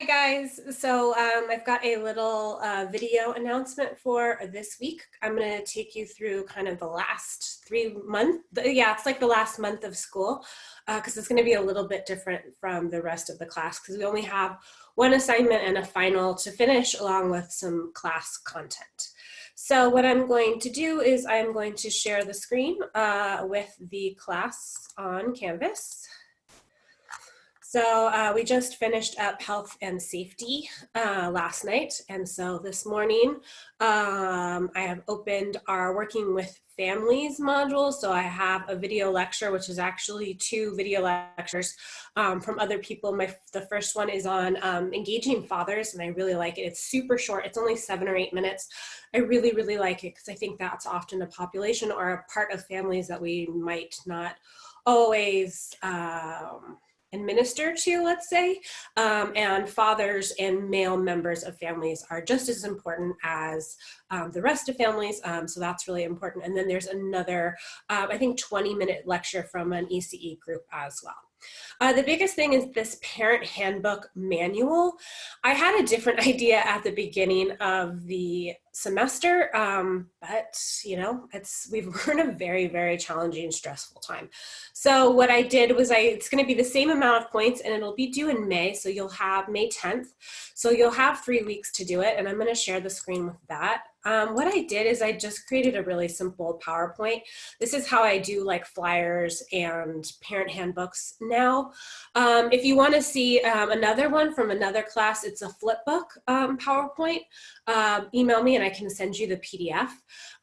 Guys, so I've got a little video announcement for this week. I'm going to take you through kind of the last 3 months. Yeah, it's like the last month of school because it's going to be a little bit different from the rest of the class because we only have one assignment and a final to finish along with some class content. So what I'm going to do is I'm going to share the screen with the class on Canvas. So we just finished up health and safety last night. And so this morning, I have opened our working with families module. So I have a video lecture, which is actually 2 video lectures from other people. The first one is on engaging fathers, and I really like it. It's super short. It's only 7 or 8 minutes. I really, really like it because I think that's often a population or a part of families that we might not always administer to, let's say, and fathers and male members of families are just as important as the rest of families, so that's really important. And then there's another, I think 20-minute lecture from an ECE group as well. The biggest thing is this parent handbook manual. I had a different idea at the beginning of the semester, but you know, we're in a very, very challenging, stressful time. So what I did was it's going to be the same amount of points, and it'll be due in May. So you'll have May 10th. So you'll have 3 weeks to do it, and I'm going to share the screen with that. What I did is I just created a really simple PowerPoint. This is how I do like flyers and parent handbooks now. If you want to see another one from another class, it's a flipbook PowerPoint. Email me and I can send you the PDF.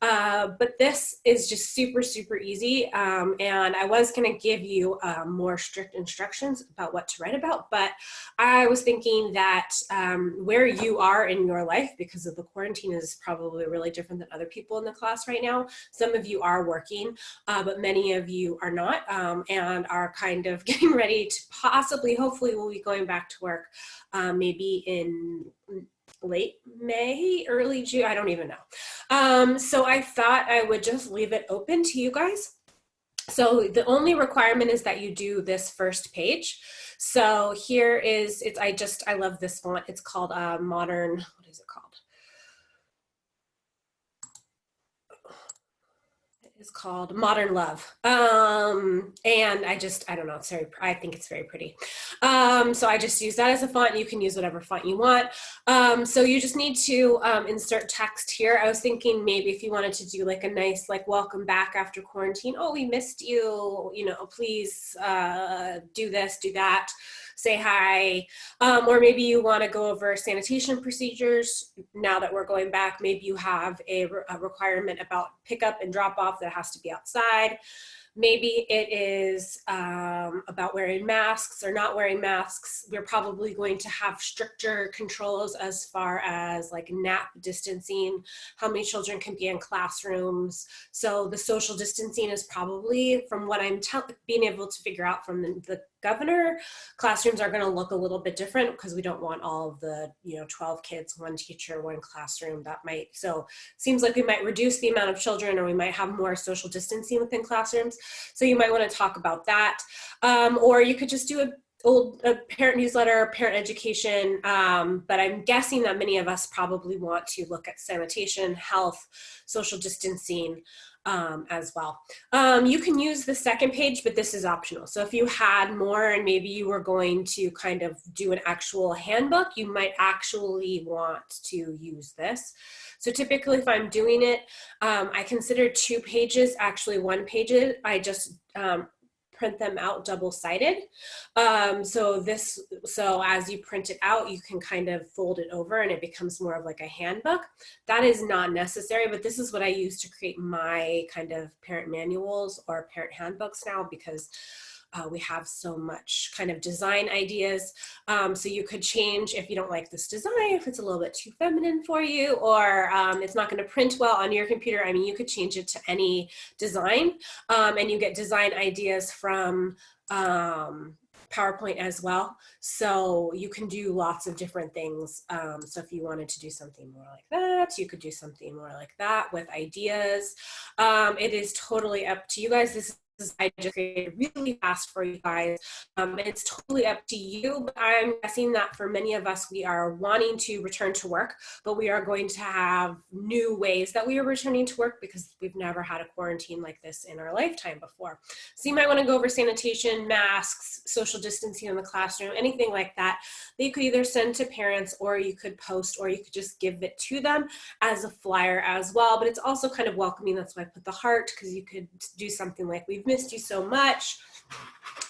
But this is just super, super easy. And I was going to give you more strict instructions about what to write about, but I was thinking that where you are in your life, because of the quarantine, is probably really different than other people in the class right now. Some of you are working, but many of you are not, and are kind of getting ready to possibly, hopefully we'll be going back to work maybe in late May, early June, I don't even know. So I thought I would just leave it open to you guys. So the only requirement is that you do this first page. So here is, I love this font. It's called Modern, what is it called? Is called Modern Love. And I don't know, I think it's very pretty. So I just use that as a font. You can use whatever font you want. So you just need to insert text here. I was thinking maybe if you wanted to do like a nice, like, welcome back after quarantine. Oh, we missed you, you know, please do this, do that. Say hi, or maybe you want to go over sanitation procedures. Now that we're going back, maybe you have a requirement about pickup and drop off that has to be outside. Maybe it is about wearing masks or not wearing masks. We're probably going to have stricter controls as far as like nap distancing, how many children can be in classrooms. So the social distancing is probably, from what I'm being able to figure out from the governor, classrooms are going to look a little bit different because we don't want all of the, 12 kids, 1 teacher, 1 classroom. So seems like we might reduce the amount of children, or we might have more social distancing within classrooms. So you might want to talk about that. Or you could just do a parent newsletter, parent education, but I'm guessing that many of us probably want to look at sanitation, health, social distancing, as well. You can use the second page, but this is optional. So if you had more and maybe you were going to kind of do an actual handbook, you might actually want to use this. So typically if I'm doing it, I consider 2 pages, actually 1 page. I just print them out double-sided. So as you print it out, you can kind of fold it over and it becomes more of like a handbook. That is not necessary, but this is what I use to create my kind of parent manuals or parent handbooks now, because we have so much kind of design ideas. So you could change if you don't like this design, if it's a little bit too feminine for you, or it's not going to print well on your computer. I mean, you could change it to any design, and you get design ideas from PowerPoint as well. So you can do lots of different things. So if you wanted to do something more like that, you could do something more like that with ideas. It is totally up to you guys. This I just created really fast for you guys. It's totally up to you, but I'm guessing that for many of us, we are wanting to return to work, but we are going to have new ways that we are returning to work because we've never had a quarantine like this in our lifetime before. So you might want to go over sanitation, masks, social distancing in the classroom, anything like that. That you could either send to parents, or you could post, or you could just give it to them as a flyer as well. But it's also kind of welcoming. That's why I put the heart, because you could do something like, we've missed you so much.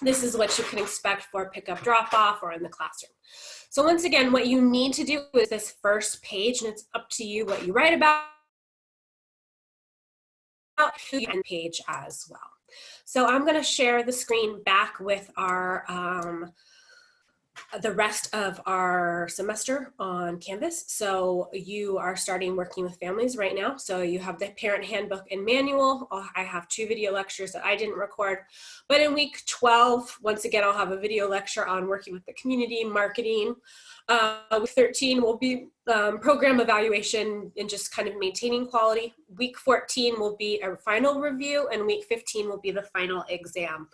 This is what you can expect for pickup, drop off, or in the classroom. So once again, what you need to do is this first page, and it's up to you what you write about and page as well. So I'm going to share the screen back with our the rest of our semester on Canvas. So you are starting working with families right now. So you have the parent handbook and manual. I have 2 video lectures that I didn't record, but in week 12, once again, I'll have a video lecture on working with the community, marketing. Week 13 will be program evaluation and just kind of maintaining quality. Week 14 will be a final review, and week 15 will be the final exam.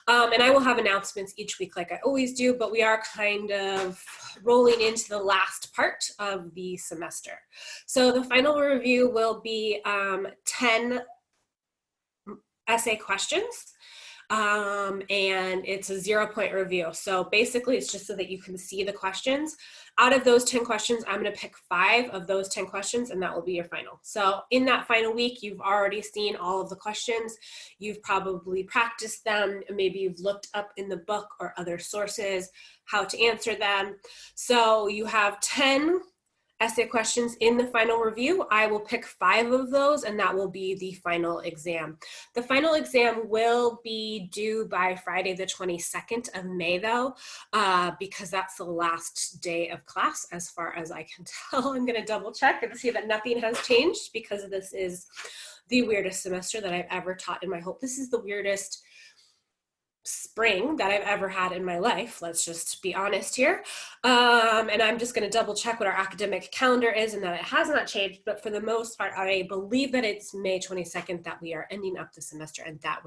And I will have announcements each week like I always do, but we are kind of rolling into the last part of the semester. So the final review will be 10 essay questions. And it's a 0-point review. So basically it's just so that you can see the questions. Out of those 10 questions, I'm going to pick 5 of those 10 questions, and that will be your final. So in that final week, you've already seen all of the questions. You've probably practiced them. Maybe you've looked up in the book or other sources how to answer them. So you have 10 essay questions in the final review. I will pick 5 of those, and that will be the final exam. The final exam will be due by Friday the 22nd of May though, because that's the last day of class as far as I can tell. I'm going to double check and see that nothing has changed, because this is the weirdest semester that I've ever taught in my whole, this is the weirdest spring that I've ever had in my life. Let's just be honest here. And I'm just going to double check what our academic calendar is, and that it has not changed. But for the most part, I believe that it's May 22nd that we are ending up the semester, and that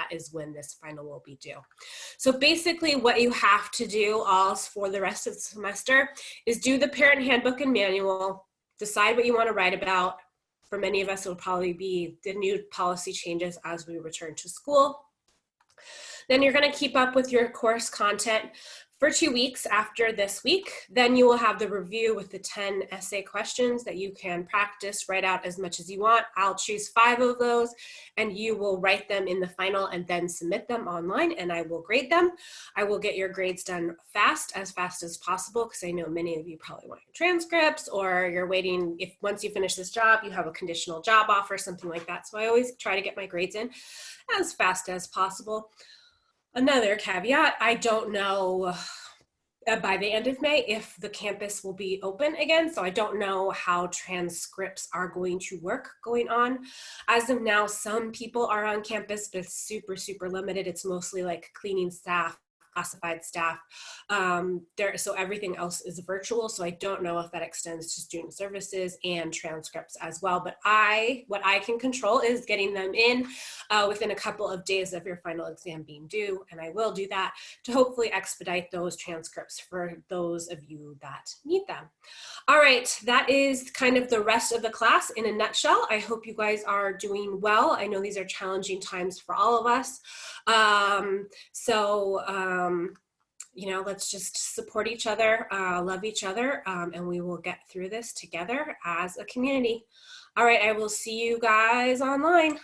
is when this final will be due. So basically what you have to do all for the rest of the semester is do the parent handbook and manual, decide what you want to write about. For many of us, it will probably be the new policy changes as we return to school. Then you're going to keep up with your course content for 2 weeks after this week. Then you will have the review with the 10 essay questions that you can practice, write out as much as you want. I'll choose 5 of those, and you will write them in the final and then submit them online, and I will grade them. I will get your grades done as fast as possible, because I know many of you probably want your transcripts, or you're waiting, if once you finish this job, you have a conditional job offer, something like that. So I always try to get my grades in as fast as possible. Another caveat, I don't know by the end of May if the campus will be open again, so I don't know how transcripts are going to work going on. As of now, some people are on campus, but it's super, super limited. It's mostly like cleaning staff, classified staff. So everything else is virtual, so I don't know if that extends to student services and transcripts as well. But what I can control is getting them in within a couple of days of your final exam being due, and I will do that to hopefully expedite those transcripts for those of you that need them. All right, that is kind of the rest of the class in a nutshell. I hope you guys are doing well. I know these are challenging times for all of us. You know, let's just support each other, love each other, and we will get through this together as a community. All right, I will see you guys online.